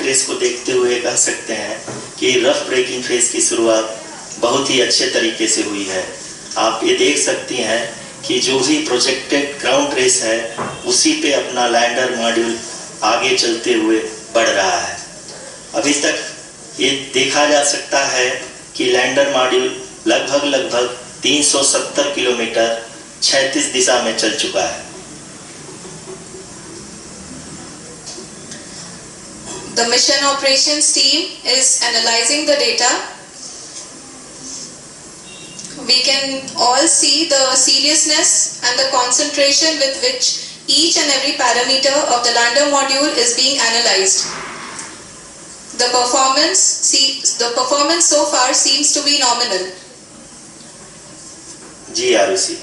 Race को देखते हुए कह सकते हैं कि रफ ब्रेकिंग फेज की शुरुआत बहुत ही अच्छे तरीके से हुई है। आप ये देख सकती हैं कि जो भी प्रोजेक्टेड ग्राउंड रेस है उसी पे अपना लैंडर मॉड्यूल आगे चलते हुए बढ़ रहा है। अभी तक ये देखा जा सकता है कि लैंडर मॉड्यूल लगभग 370 किलोमीटर 36 दिशा में चल चुका है। The mission operations team is analyzing the data. We can all see the seriousness and the concentration with which each and every parameter of the lander module is being analyzed. The performance so far seems to be nominal. जी आरुषि,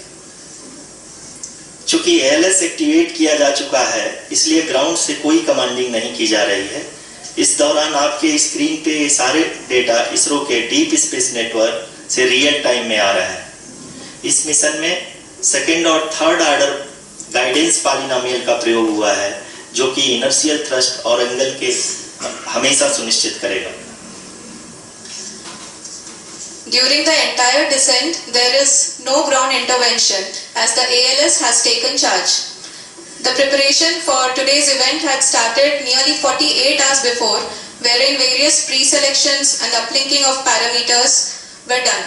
चूंकि ALS activate किया जा चुका है इसलिए ground से कोई commanding नहीं की जा रही है। इस दौरान आपके स्क्रीन पे ये सारे डेटा इसरो के डीप स्पेस नेटवर्क से रियल टाइम में आ रहा है। इस मिशन में सेकेंड और थर्ड ऑर्डर गाइडेंस पॉलिनोमियल का प्रयोग हुआ है जो कि इनर्शियल थ्रस्ट और एंगल के हमेशा सुनिश्चित करेगा। During the entire descent, there is no ground intervention as the ALS has taken charge. The preparation for today's event had started nearly 48 hours before, wherein various pre-selections and uplinking of parameters were done.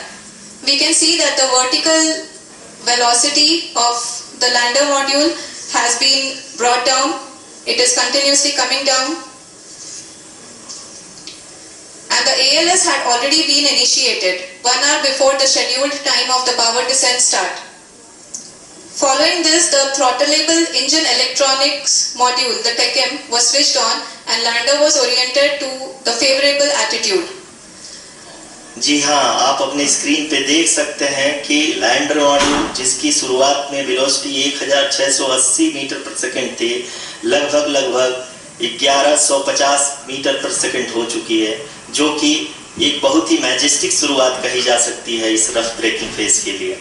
We can see that the vertical velocity of the lander module has been brought down. It is continuously coming down. And the ALS had already been initiated 1 hour before the scheduled time of the power descent start. Following this, the throttleable engine electronics module, the TECM, was switched on and lander was oriented to the favorable attitude. जी हाँ, आप अपने screen पे देख सकते हैं कि lander module जिसकी शुरुआत में वेलोसिटी 1680 मीटर पर सेकंड थी, लगभग 1150 मीटर पर सेकंड हो चुकी है, जो कि एक बहुत ही मैजेस्टिक शुरुआत कही जा सकती है इस रफ ब्रेकिंग फेज के लिए।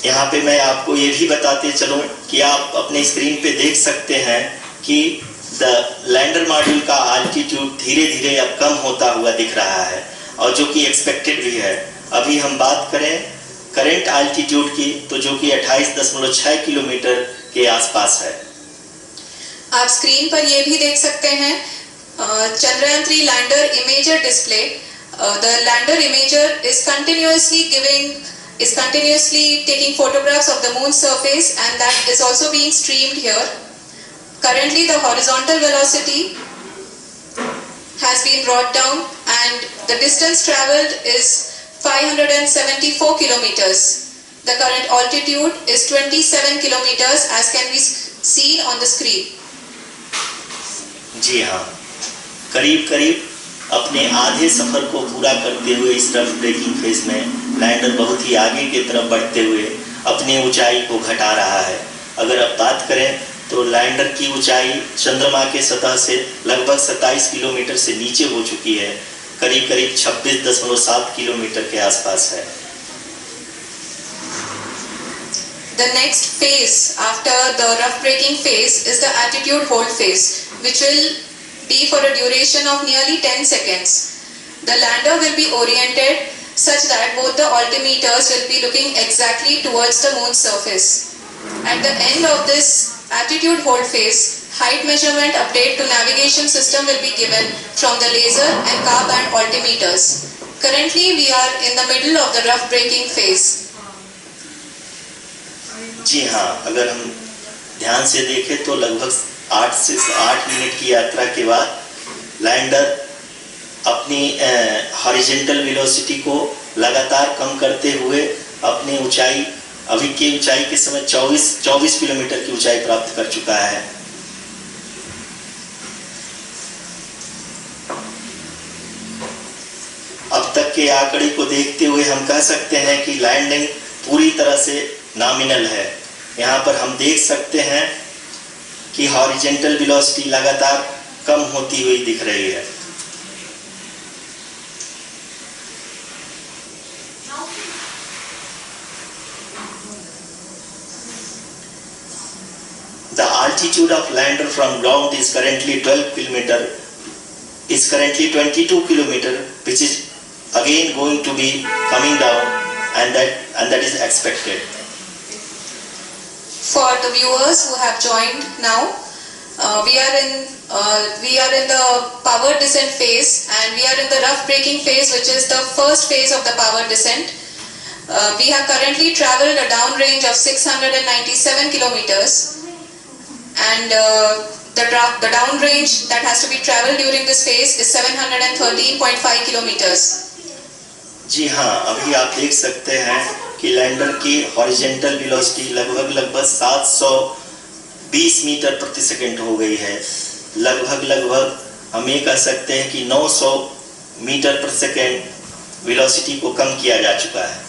यहाँ पे मैं आपको ये भी बताते चलूं कि आप अपने स्क्रीन पे देख सकते हैं कि द लैंडर मॉड्यूल का आल्टीट्यूड धीरे धीरे अब कम होता हुआ दिख रहा है और जो कि एक्सपेक्टेड भी है। अभी हम बात करें करंट आल्टीट्यूड की तो जो कि 28.6 किलोमीटर के आसपास है। आप स्क्रीन पर ये भी देख सकते हैं Chandrayaan 3 lander imager display. The lander imager is continuously taking photographs of the moon's surface, and that is also being streamed here. Currently the horizontal velocity has been brought down and the distance traveled is 574 kilometers. The current altitude is 27 kilometers as can be seen on the screen. जी हाँ, करीब अपने आधे सफर को पूरा करते हुए इस rough breaking phase में लैंडर बहुत ही आगे की तरफ बढ़ते हुए अपनी ऊंचाई को घटा रहा है। अगर अब बात करें तो लैंडर की ऊंचाई चंद्रमा के सतह से लगभग 27 किलोमीटर से नीचे हो चुकी है, करीब 26.7 किलोमीटर के आसपास है। The next phase after the rough braking phase is the attitude hold phase, which will be for a duration of nearly 10 seconds. The lander will be oriented such that both the altimeters will be looking exactly towards the moon's surface. At the end of this attitude hold phase, height measurement update to navigation system will be given from the laser and car band altimeters. Currently we are in the middle of the rough braking phase. जी हाँ, अगर हम ध्यान से देखें तो लगभग 8 से 8 minute की यात्रा के बाद लैंडर अपनी हॉरिजॉन्टल वेलोसिटी को लगातार कम करते हुए अपनी ऊंचाई अभी की ऊंचाई के समय 24 किलोमीटर की ऊंचाई प्राप्त कर चुका है। अब तक के आंकड़े को देखते हुए हम कह सकते हैं कि लैंडिंग पूरी तरह से नॉमिनल है। यहाँ पर हम देख सकते हैं कि हॉरिजॉन्टल वेलोसिटी लगातार कम होती हुई दिख रही है। altitude of lander from ground is currently 12 kilometer, is currently 22 kilometer, which is again going to be coming down, and that is expected. For the viewers who have joined now, we are in the power descent phase, and we are in the rough braking phase, which is the first phase of the power descent. We have currently traveled a downrange of 697 kilometers, and the downrange that has to be traveled during this phase is 713.5 kilometers. जी हाँ, अभी आप देख सकते हैं कि lander की horizontal velocity लगभग 720 metre प्रति सेकंड हो गई है। लगभग हम ये कह सकते हैं कि 900 मीटर प्रति सेकंड वेलोसिटी को कम किया जा चुका है।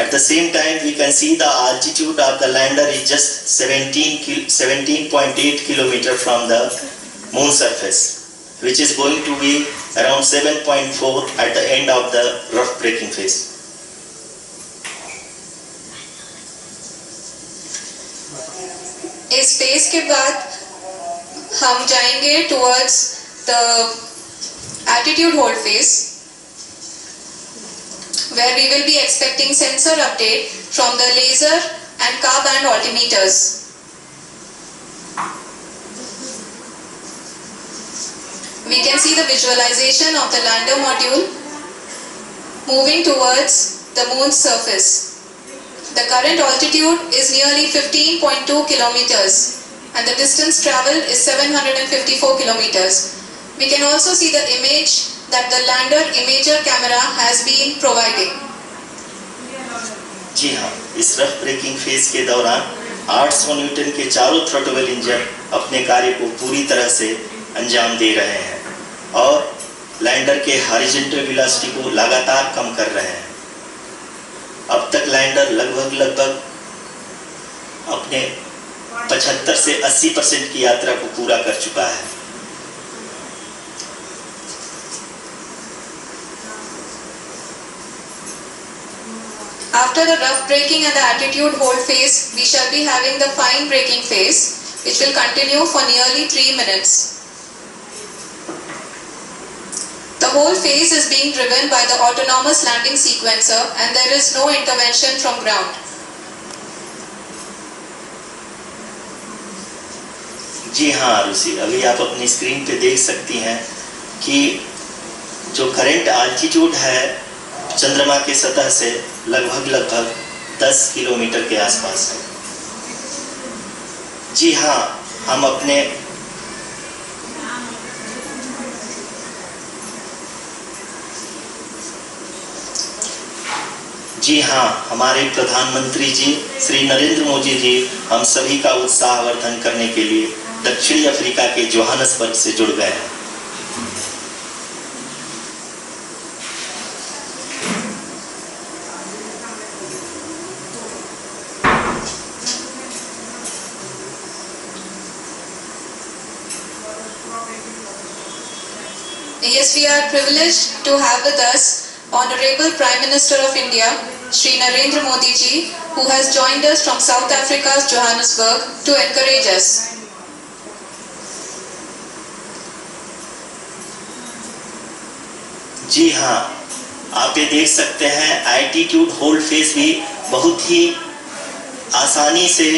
At the same time, we can see the altitude of the lander is just 17.8 kilometer from the moon surface, which is going to be around 7.4 at the end of the rough braking phase. इस phase के बाद हम जाएंगे towards the attitude hold phase, where we will be expecting sensor update from the laser and car band altimeters. We can see the visualization of the lander module moving towards the moon's surface. The current altitude is nearly 15.2 kilometers, and the distance traveled is 754 kilometers. We can also see the image that the lander imager camera has been providing. जी हाँ, इस rough breaking phase के दौरान 800 Newton के चारों throttle engine अपने कार्य को पूरी तरह से अंजाम दे रहे हैं और लैंडर के हॉरिजॉन्टल वेलोसिटी को लगातार कम कर रहे हैं। अब तक लैंडर लगभग अपने 75 से 80% की यात्रा को पूरा कर चुका है। After the rough braking and the attitude hold phase, we shall be having the fine braking phase, which will continue for nearly 3 minutes. The whole phase is being driven by the autonomous landing sequencer, and there is no intervention from ground. जी हाँ आरुषि, अभी आप अपनी screen पे देख सकती हैं कि जो करंट आल्टीट्यूड है चंद्रमा के सतह से लगभग 10 किलोमीटर के आसपास है। जी हाँ, हम अपने हमारे प्रधानमंत्री जी श्री नरेंद्र मोदी जी हम सभी का उत्साहवर्धन करने के लिए दक्षिणी अफ्रीका के जोहान्सबर्ग से जुड़ गए हैं। Yes, we are privileged to have with us Honorable Prime Minister of India, Shri Narendra Modi ji, who has joined us from South Africa's Johannesburg to encourage us. जी हाँ, आप ये देख सकते हैं एल्टीट्यूड होल्ड फेज भी बहुत ही आसानी से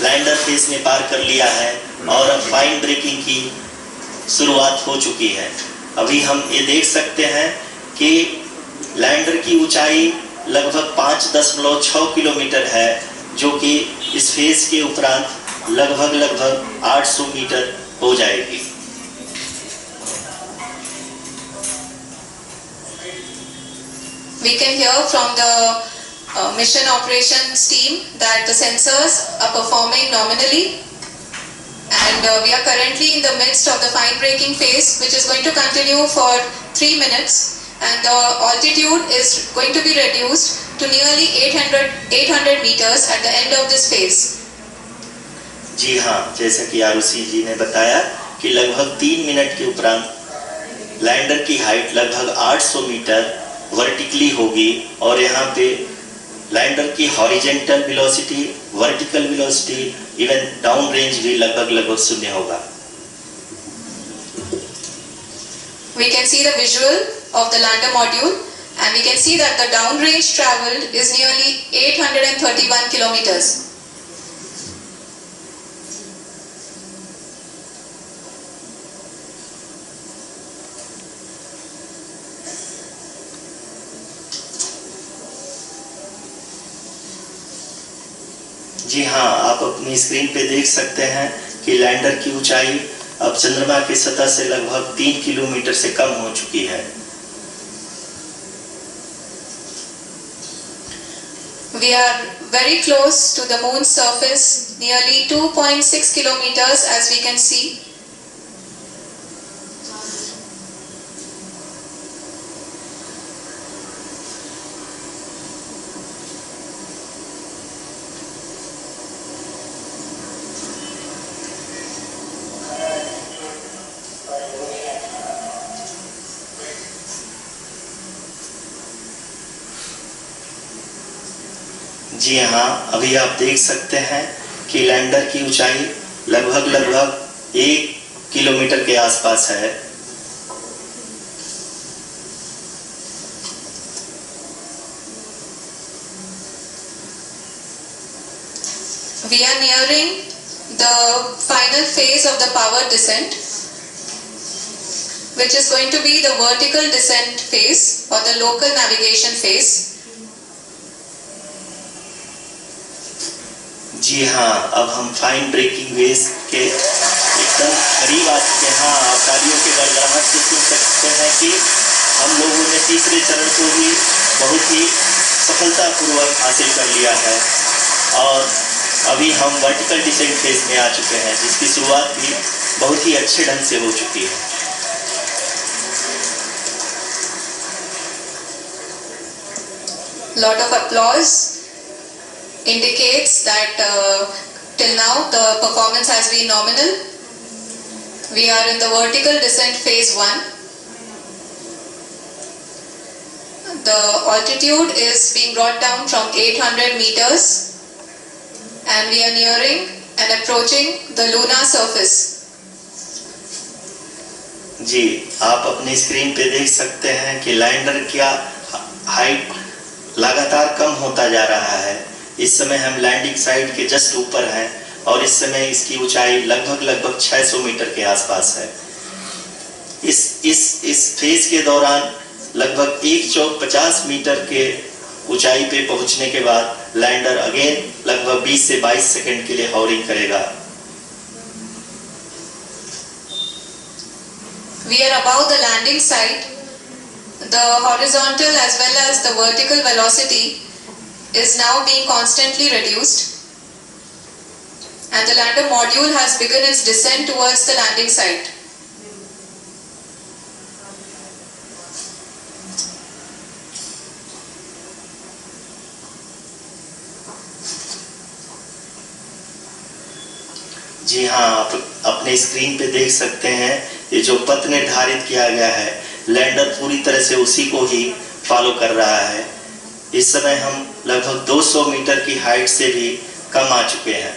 लैंडर फेज में पार कर लिया है और अब फाइन ब्रेकिंग की शुरुआत हो चुकी है। अभी हम ये देख सकते हैं कि लैंडर की ऊंचाई लगभग 5.6 किलोमीटर है, जो कि इस फेज के उपरांत लगभग 800 मीटर हो जाएगी। We can hear from the mission operations team that the sensors are performing nominally, and we are currently in the midst of the fine braking phase, which is going to continue for 3 minutes, and the altitude is going to be reduced to nearly 800 meters at the end of this phase. जी हाँ, जैसा कि आरुषि जी ने बताया कि लगभग 3 minute के उपरांत lander की हाइट लगभग 800 मीटर वर्टिकली होगी और यहाँ पे लैंडर की horizontal velocity, vertical velocity, even down range भी लगभग शून्य होगा। We can see the visual of the lander module and we can see that the down range traveled is nearly 831 kilometers. जी हाँ, आप अपनी स्क्रीन पे देख सकते हैं कि लैंडर की ऊंचाई अब चंद्रमा की सतह से लगभग 3 किलोमीटर से कम हो चुकी है। We are very close to the moon's surface, nearly 2.6 kilometers as we can see. जी हाँ, अभी आप देख सकते हैं कि लैंडर की ऊंचाई लगभग 1 किलोमीटर के आसपास है। We are nearing the final phase of the power descent, which is going to be the vertical descent phase or the local navigation phase. जी हाँ, अब हम फाइन ब्रेकिंग वेव्स के एकदम करीब आ चुके हैं। आप तालियों के गड़गड़ाहट से सुन सकते हैं कि हम लोगों ने तीसरे चरण को भी बहुत ही सफलतापूर्वक हासिल कर लिया है और अभी हम वर्टिकल डिसेंट फेज में आ चुके हैं, जिसकी शुरुआत भी बहुत ही अच्छे ढंग से हो चुकी है। Lot of applause indicates that till now the performance has been nominal. We are in the vertical descent phase 1. The altitude is being brought down from 800 meters and we are nearing and approaching the lunar surface. जी, आप अपनी screen पे देख सकते हैं कि lander का height लगातार कम होता जा रहा है। इस समय हम लैंडिंग साइट के जस्ट ऊपर हैं और इस समय इसकी ऊंचाई लगभग 600 मीटर के आसपास है। इस फेज के दौरान लगभग 150 मीटर के ऊंचाई पे पहुंचने के बाद लैंडर अगेन लगभग 20 से 22 सेकंड के लिए हॉवरिंग करेगा। We are above the landing site. The horizontal as well as the vertical velocity is now being constantly reduced and the lander module has begun its descent towards the landing site. जी हाँ, आप अपने screen पे देख सकते हैं ये जो पथ निर्धारित किया गया है, लैंडर पूरी तरह से उसी को ही फॉलो कर रहा है। इस समय हम लगभग 200 मीटर की हाइट से भी कम आ चुके हैं।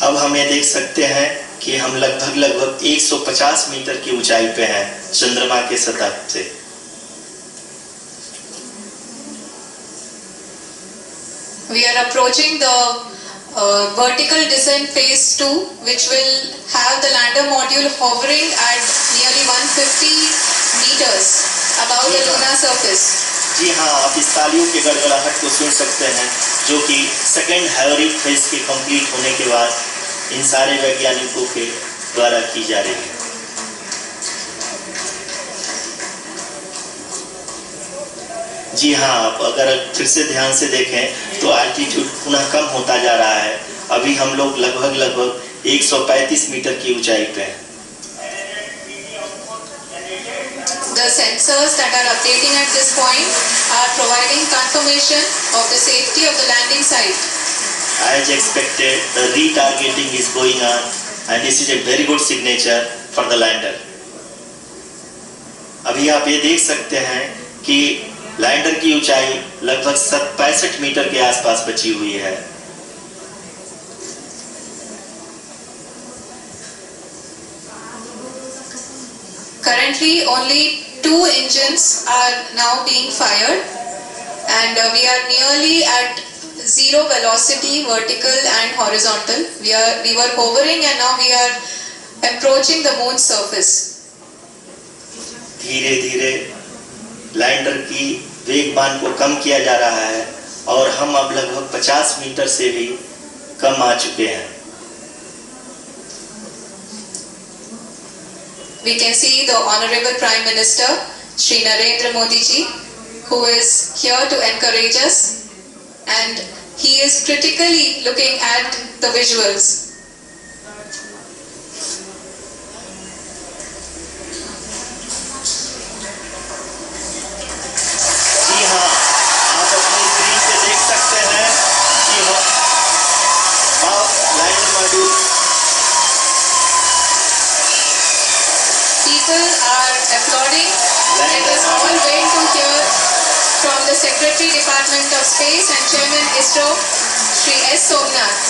अब हम ये देख सकते हैं कि हम लगभग 150 मीटर की ऊंचाई पे हैं चंद्रमा के सतह से। We are approaching the vertical descent phase 2, which will have the lander module hovering at nearly 150 meters above the lunar surface. जी हाँ, आप इस तालियों के गड़गड़ाहट को सुन सकते हैं, जो कि सेकेंड हैवरिंग फेज के कंप्लीट होने के बाद इन सारे वैज्ञानिकों के द्वारा की जा रही है। जी हाँ, आप अगर फिर से ध्यान से देखें तो एल्टीट्यूड पुनः कम होता जा रहा है। अभी हम लोग लगभग 135 मीटर की ऊंचाई पे हैं। The sensors that are updating at this point are providing confirmation of the safety of the landing site. As expected, the retargeting is going on and this is a very good signature for the lander. अभी आप ये देख सकते हैं कि lander की ऊंचाई लगभग 65 मीटर के आसपास बची हुई है। Currently, only 2 engines are now being fired, and we are nearly at zero velocity, vertical and horizontal. We were hovering, and now we are approaching the moon's surface. धीरे धीरे लैंडर की वेगमान को कम किया जा रहा है और हम अब लगभग 50 मीटर से भी कम आ चुके हैं। We can see the Honorable Prime Minister, Shri Narendra Modi ji, who is here to encourage us, and he is critically looking at the visuals. जी हाँ, आप अपनी स्क्रीन पे देख सकते हैं कि lander module People are applauding. It is all wait to hear from the Secretary Department of Space and Chairman ISRO, Shri S. Somnath.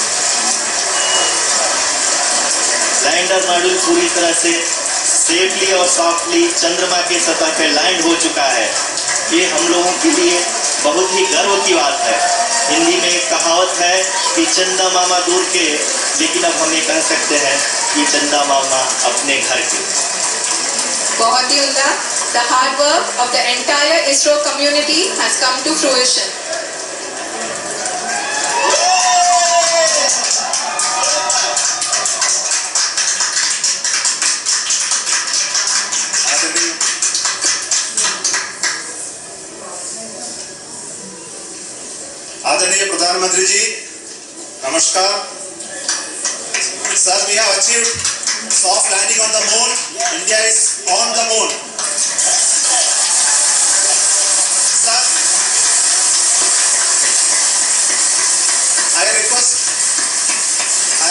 Lander module पूरी तरह से सेफली और सॉफ्टली चंद्रमा के सतह पे लैंड हो चुका है। ये हम लोगों के लिए बहुत ही गर्व की बात है। हिंदी में एक कहावत है कि चंदा मामा दूर के, लेकिन अब हम ये कह सकते हैं कि चंदा मामा अपने घर के। बहुत ही उम्दा। The hard work of the entire ISRO community has come to fruition. आदरणीय प्रधानमंत्री जी, नमस्कार। Sir, we have achieved soft landing on the moon. India is on the moon. Sir, I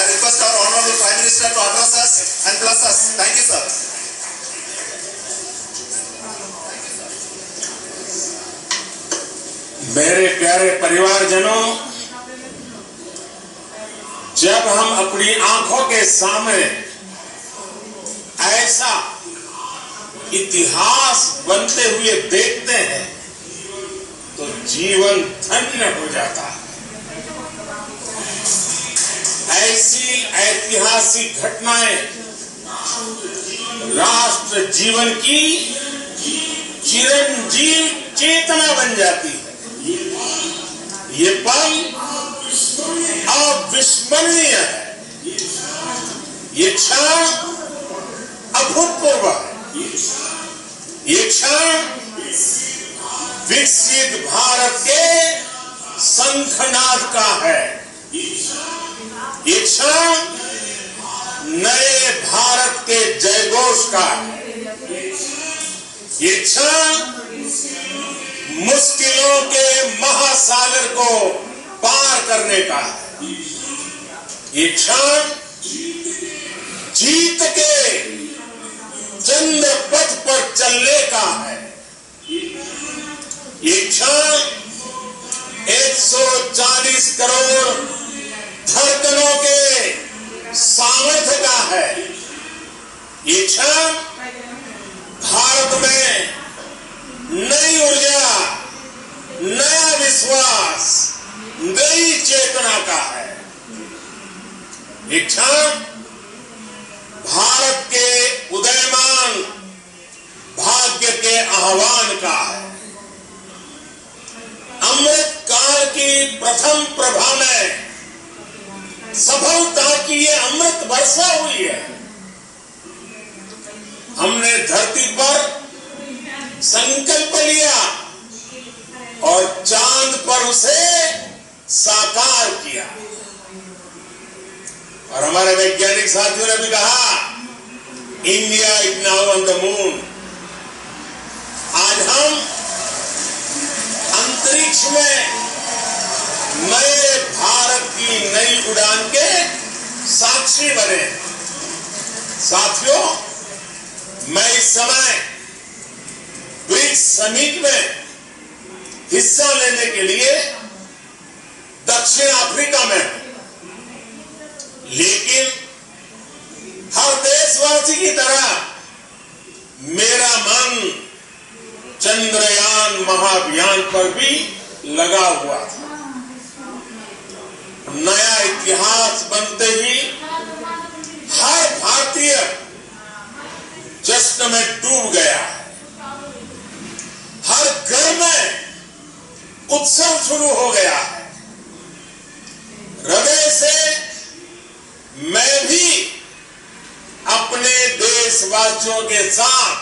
request our Honorable Prime Minister to address us and bless us. Thank you, sir. मेरे प्यारे परिवारजनों, जब हम अपनी आंखों के सामने ऐसा इतिहास बनते हुए देखते हैं तो जीवन धन्य हो जाता है। ऐसी ऐतिहासिक घटनाएं राष्ट्र जीवन की चिरंजीव चेतना बन जाती है। ये पल अविस्मरणीय है। ये क्षण अभूतपूर्व है। ये क्षण विकसित भारत के शंखनाद का है। ये क्षण नए भारत के जयघोष का है। ये क्षण मुश्किलों के महासागर को पार करने का है। ये क्षण जीत के चंद्र पथ पर चलने का है। ये क्षण 140 करोड़ धड़कनों के सामर्थ्य का है। ये क्षण भारत में नई ऊर्जा, नया विश्वास, नई चेतना का है। ये क्षण भारत के उदयमान भाग्य के आह्वान का है। अमृत काल की प्रथम प्रभा में सफलता की ये अमृत वर्षा हुई है। हमने धरती पर संकल्प लिया और चांद पर उसे साकार किया। और हमारे वैज्ञानिक साथियों ने भी कहा, India is now on the moon. आज हम अंतरिक्ष में नए भारत की नई उड़ान के साक्षी बने। साथियों, मैं इस समय ब्रिक्स समिट में हिस्सा लेने के लिए दक्षिण अफ्रीका में, लेकिन हर देशवासी की तरह मेरा मन चंद्रयान महाअभियान पर भी लगा हुआ था। नया इतिहास बनते ही हर भारतीय जश्न में डूब गया। हर घर में उत्सव शुरू हो गया। हृदय से मैं भी अपने देशवासियों के साथ,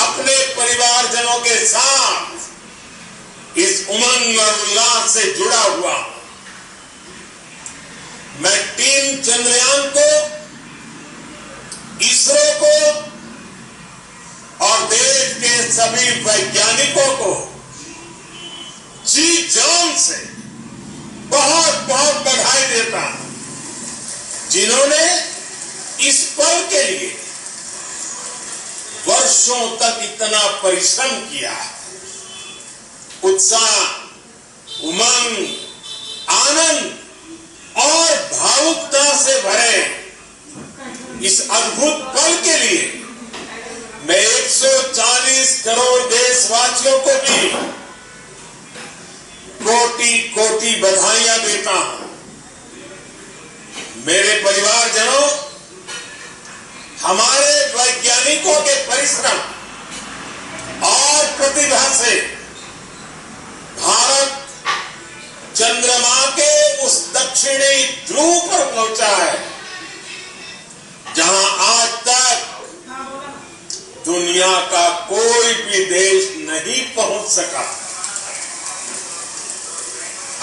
अपने परिवारजनों के साथ इस उमंग और उल्लास से जुड़ा हुआ। मैं टीम चंद्रयान को, इसरो को और देश के सभी वैज्ञानिकों को जी जान से बहुत बहुत बधाई देता हूं, जिन्होंने इस पल के लिए वर्षों तक इतना परिश्रम किया। उत्साह, उमंग, आनंद और भावुकता से भरे इस अद्भुत पल के लिए मैं 140 करोड़ देशवासियों को भी कोटि कोटि बधाइयां देता हूं। मेरे परिवारजनों, हमारे वैज्ञानिकों के परिश्रम और प्रतिभा से भारत चंद्रमा के उस दक्षिणी ध्रुव पर पहुंचा है, जहां आज तक दुनिया का कोई भी देश नहीं पहुंच सका।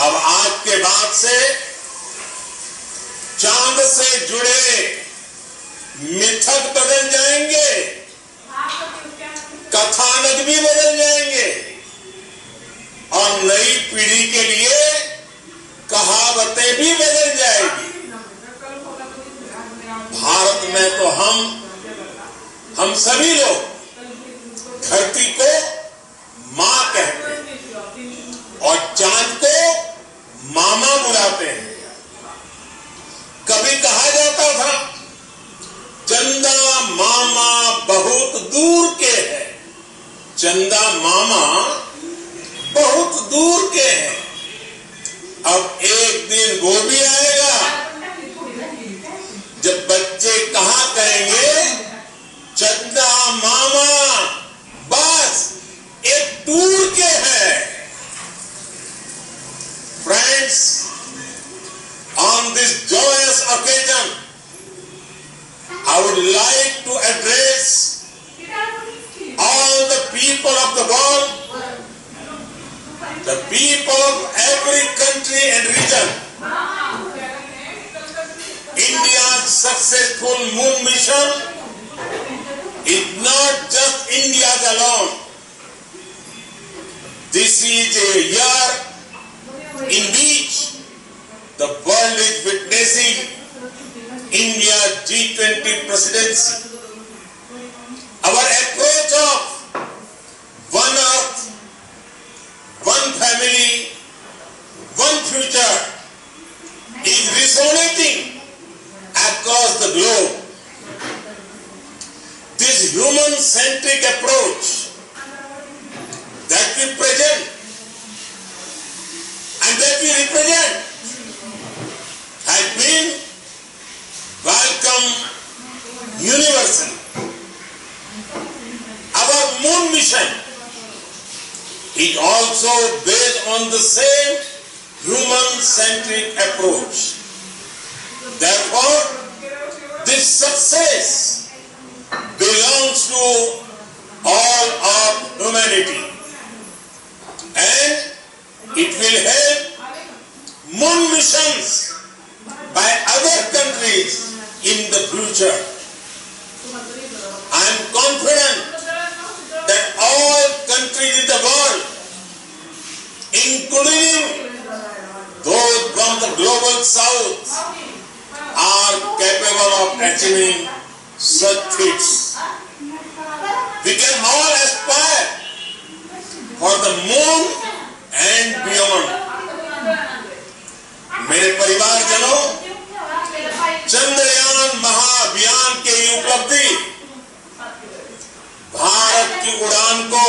अब आज के बाद से चांद से जुड़े मिथक बदल जाएंगे, कथानक भी बदल जाएंगे और नई पीढ़ी के लिए कहावतें भी बदल जाएगी। भारत में तो हम सभी लोग धरती को मां कहते हैं और चांद को मामा बुलाते हैं। कभी कहा जाता था चंदा मामा बहुत दूर के हैं, चंदा मामा बहुत दूर के हैं। अब एक दिन वो भी आएगा जब बच्चे कहा कहेंगे चंदा मामा बस एक दूर के हैं। Friends, on this joyous occasion, I would like to address all the people of the world, the people of every country and region. India's successful moon mission is not just India's alone. This is a year in which the world is witnessing India's G20 presidency. Our approach of one earth, one family, one future is resonating across the globe. This human-centric approach that we present and that we represent has been welcomed universally. Our moon mission is also based on the same human-centric approach. Therefore, this success belongs to all of humanity, and it will help moon missions by other countries in the future. I am confident that all countries in the world, including those from the global south, are capable of achieving such feats. We can all aspire for the moon and beyond. मेरे परिवारजनों, चंद्रयान महाअभियान की उपलब्धि भारत की उड़ान को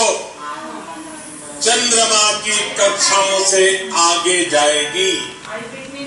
चंद्रमा की कक्षाओं से आगे जाएगी।